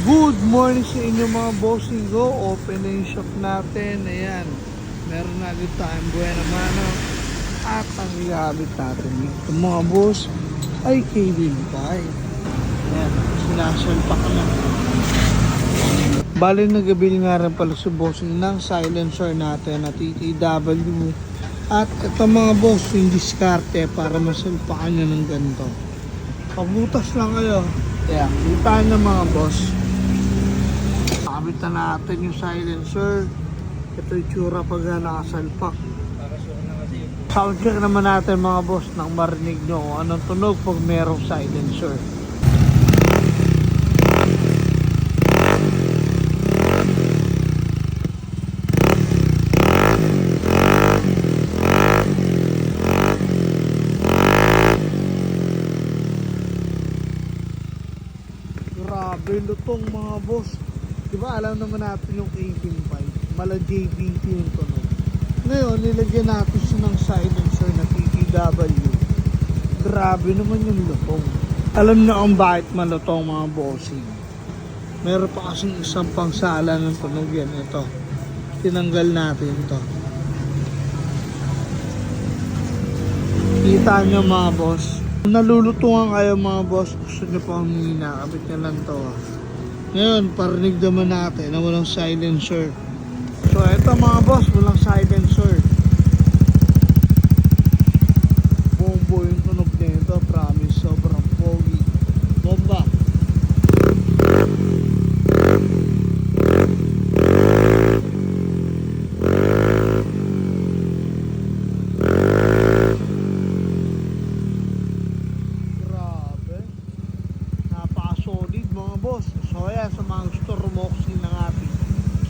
Good morning sa inyo mga bossing go. Open na yung shop natin. Ayan. Meron na agad tayong buena mano. At ang ihabit natin dito mga boss ay KB5. Ayan. Sinasalpak na. Bali nagabili nga rin pala sa bossing ng silencer natin na TTW. At ito mga boss yung diskarte para masalpakan nyo ng ganito. Pabutas lang kayo. Ayan. Kita nyo mga boss. Kabit na natin yung silencer. Ito yung tsura pag nakasalpak. Sound check naman natin mga boss nang marinig nyo kung anong tunog pag merong silencer. Grabe lutong mga boss. Diba alam naman natin yung KB5, mala JBT yung tunog. Ngayon nilagyan natin siya ng silencer na TTW. Grabe naman yung lutong. Alam na kung bakit malutong mga bossing. Meron pa kasing isang pangsala ng tunog yan. Ito, tinanggal natin ito. Kita nyo mga boss. Kung nalulutungan kayo mga boss, gusto nyo pang hinakabit nyo lang to. Ngayon, parinig naman natin na walang silencer. So, eto mga boss, walang silencer. Bombo yung tunog nito, promise, sobrang pogi. Bomba. Mga boss, so ayan sa mga gusto rumoxin ng ating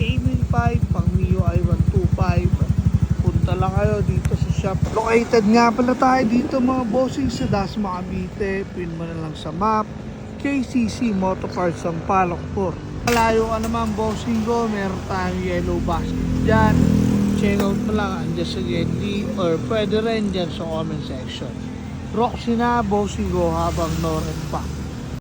KB5 pang MIUI 125, punta lang kayo dito sa shop. Located nga pala tayo dito mga bossing sa Dasma Cavite. Pin mo na lang sa map KCC Motoparts Sampaloc 4. Malayo ka naman bossing go, meron tayong yellow basket dyan. Check out mo lang andyan sa Getty or pwede rin dyan sa comment section. Roxy na bossing go habang no red pa.